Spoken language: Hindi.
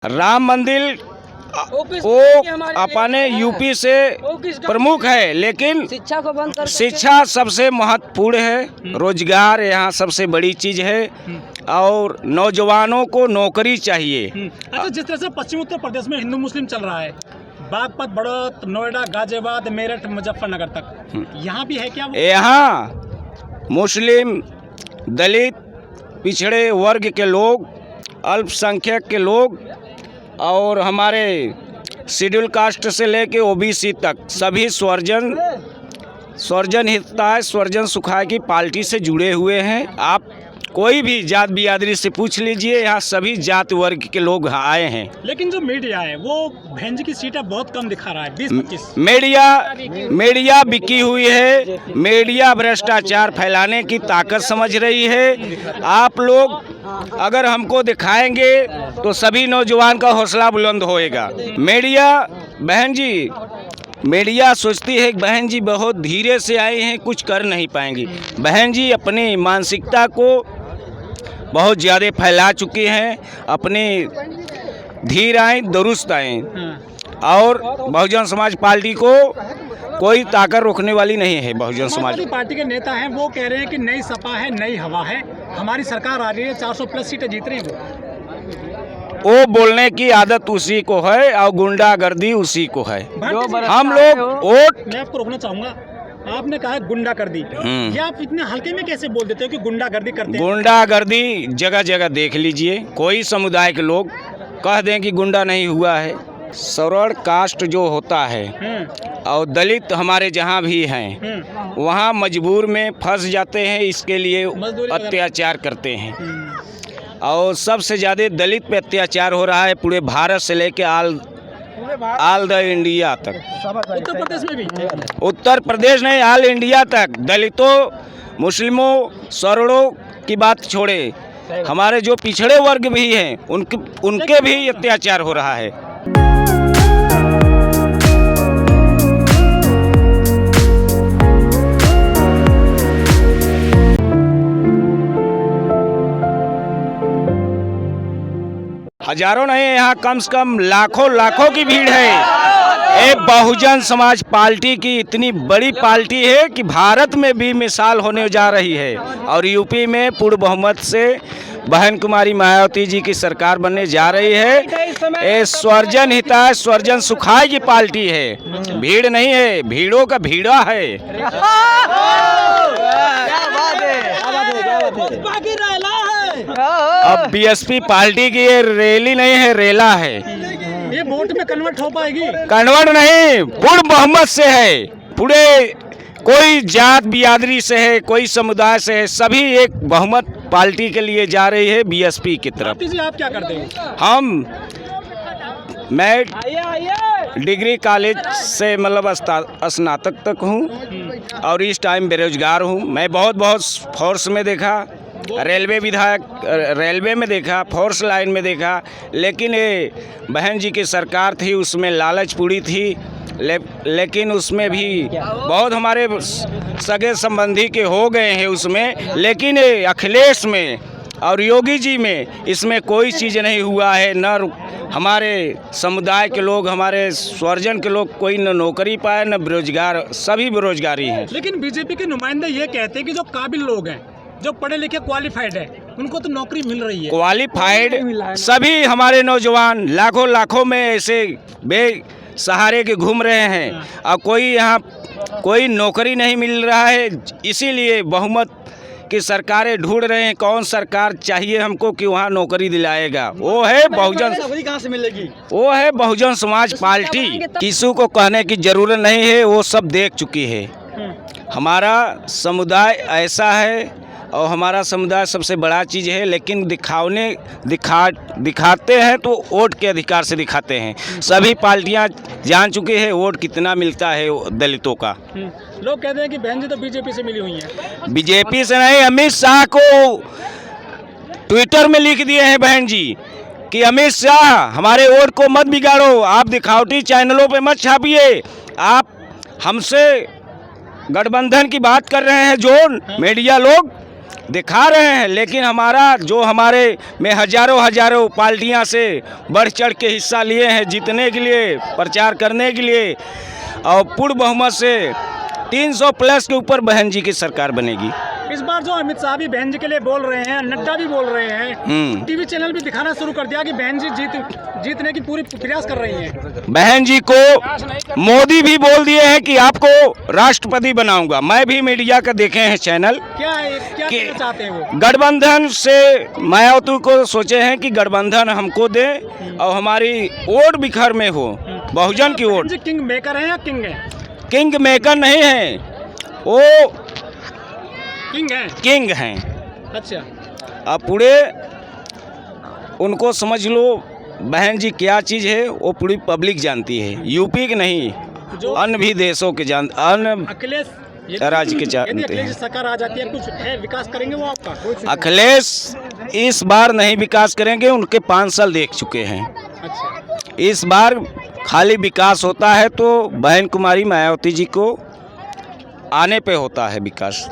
राम मंदिर वो अपने यूपी से प्रमुख है, लेकिन शिक्षा को बंद कर शिक्षा सबसे महत्वपूर्ण है। रोजगार यहाँ सबसे बड़ी चीज है और नौजवानों को नौकरी चाहिए। अच्छा, जिस तरह से पश्चिम उत्तर प्रदेश में हिंदू मुस्लिम चल रहा है, बागपत, बड़ौत, नोएडा, गाजियाबाद, मेरठ, मुजफ्फरनगर तक, यहाँ भी है क्या वो? यहाँ मुस्लिम, दलित, पिछड़े वर्ग के लोग, अल्पसंख्यक के लोग और हमारे शेड्यूल कास्ट से लेके ओबीसी तक सभी स्वर्जन हिताय स्वर्जन सुखाय की पार्टी से जुड़े हुए हैं। आप कोई भी जात बिरादरी से पूछ लीजिए, यहाँ सभी जात वर्ग के लोग आए हैं। लेकिन जो मीडिया है वो बहन जी की सीटें बहुत कम दिखा रहा है, 20-25। मीडिया बिकी हुई है। मीडिया भ्रष्टाचार फैलाने की ताकत समझ रही है। आप लोग अगर हमको दिखाएंगे तो सभी नौजवान का हौसला बुलंद होएगा। मीडिया सोचती है कि बहन जी बहुत धीरे से आए हैं, कुछ कर नहीं पाएंगी। बहन जी अपनी मानसिकता को बहुत ज़्यादा फैला चुकी हैं। अपने धीर आए दुरुस्त आए और बहुजन समाज पार्टी को कोई ताकत रोकने वाली नहीं है। बहुजन समाज पार्टी के नेता हैं, वो कह रहे हैं कि नई सपा है, नई हवा है, हमारी सरकार आ रही है, 400+ सीटें जीत रही हैं। वो बोलने की आदत उसी को है और गुंडागर्दी उसी को है। हम लोग वोट, मैं आपको रोकना चाहूँगा, आपने कहा गुंडागर्दी, ये आप इतने हल्के में कैसे बोल देते हो कि गुंडागर्दी करते हैं? गुंडागर्दी जगह जगह देख लीजिए, कोई समुदाय के लोग कह दें कि गुंडा नहीं हुआ है। सवर्ण कास्ट जो होता है और दलित हमारे जहाँ भी हैं, वहाँ मजबूर में फंस जाते हैं, इसके लिए अत्याचार करते हैं। और सबसे ज़्यादा दलित पे अत्याचार हो रहा है पूरे भारत से लेके ऑल द इंडिया तक। उत्तर प्रदेश में भी? उत्तर प्रदेश नहीं, ऑल इंडिया तक। दलितों, मुस्लिमों, सवर्णों की बात छोड़े, हमारे जो पिछड़े वर्ग भी हैं उनके भी अत्याचार हो रहा है। हजारों नहीं, यहाँ कम से कम लाखों की भीड़ है। एक बहुजन समाज पार्टी की इतनी बड़ी पार्टी है कि भारत में भी मिसाल होने जा रही है और यूपी में पूर्ण बहुमत से बहन कुमारी मायावती जी की सरकार बनने जा रही है। ये स्वर्जन हिताय स्वर्जन सुखाय की पार्टी है, भीड़ नहीं है, भीड़ों का भीड़ा है। अब बीएसपी पार्टी की ये रैली नहीं है, रेला है। ये वोट में कन्वर्ट हो पाएगी? कन्वर्ट नहीं, पूर्ण बहुमत से है। पूरे कोई जात बिरादरी से है, कोई समुदाय से है, सभी एक बहुमत पार्टी के लिए जा रही है बीएसपी की तरफ। जी, आप क्या करते हैं? मैं डिग्री कॉलेज से मतलब स्नातक तक हूँ और इस टाइम बेरोजगार हूँ। मैं बहुत फोर्स में देखा, रेलवे में देखा, फोर्स लाइन में देखा, लेकिन ये बहन जी की सरकार थी, उसमें लालच पूरी थी। लेकिन उसमें भी बहुत हमारे सगे संबंधी के हो गए हैं उसमें, लेकिन अखिलेश में और योगी जी में इसमें कोई चीज़ नहीं हुआ है। न हमारे समुदाय के लोग, हमारे स्वर्जन के लोग कोई न नौकरी पाए, न बेरोजगार, सभी बेरोजगारी हैं। लेकिन बीजेपी के नुमाइंदे ये कहते हैं कि जो काबिल लोग हैं, जो पढ़े लिखे क्वालिफाइड है, उनको तो नौकरी मिल रही है। क्वालिफाइड सभी हमारे नौजवान लाखों में ऐसे बेसहारे के घूम रहे हैं और कोई नौकरी नहीं मिल रहा है। इसीलिए बहुमत की सरकारें ढूंढ रहे हैं, कौन सरकार चाहिए हमको कि वहाँ नौकरी दिलाएगा। वो है बहुजन, कहाँ से मिलेगी? वो है बहुजन समाज पार्टी। किसी को कहने की जरूरत नहीं है, वो सब देख चुकी है। हमारा समुदाय ऐसा है और हमारा समुदाय सबसे बड़ा चीज़ है, लेकिन दिखाते हैं तो वोट के अधिकार से दिखाते हैं। सभी पार्टियां जान चुकी है वोट कितना मिलता है दलितों का। लोग कहते हैं कि बहन जी तो बीजेपी से मिली हुई हैं। बीजेपी से नहीं, अमित शाह को ट्विटर में लिख दिए हैं बहन जी कि अमित शाह हमारे वोट को मत बिगाड़ो, आप दिखावटी चैनलों पे मत छापिए, आप हमसे गठबंधन की बात कर रहे हैं जो मीडिया लोग, दिखा रहे हैं, लेकिन हमारे में हजारों पार्टियां से बढ़ चढ़ के हिस्सा लिए हैं जीतने के लिए, प्रचार करने के लिए, और पूर्ण बहुमत से 300 प्लस के ऊपर बहन जी की सरकार बनेगी। इस बार जो अमित शाह भी बहन जी के लिए बोल रहे हैं, नड्डा भी बोल रहे हैं, टीवी चैनल भी दिखाना शुरू कर दिया कि बहन जी जीतने की पूरी प्रयास कर रही हैं। बहन जी को मोदी भी बोल दिए हैं कि आपको राष्ट्रपति बनाऊंगा। मैं भी मीडिया का देखे हैं चैनल। क्या कहना चाहते हैं वो? गठबंधन से मायावती को सोचे हैं कि गठबंधन हमको दे और हमारी वोट बिखर में हो, बहुजन की वोट। किंग मेकर है या किंग है? किंग मेकर नहीं है, वो किंग हैं। अच्छा, अब पूरे उनको समझ लो बहन जी क्या चीज़ है, वो पूरी पब्लिक जानती है, यूपी के नहीं, अन्य भी देशों के अन्य अखिलेश राज्य के जानते हैं। सरकार आ जाती है, कुछ है विकास करेंगे वो आपका? अखिलेश इस बार नहीं विकास करेंगे, उनके 5 साल देख चुके हैं। अच्छा, इस बार खाली विकास होता है तो बहन कुमारी मायावती जी को आने पे होता है विकास।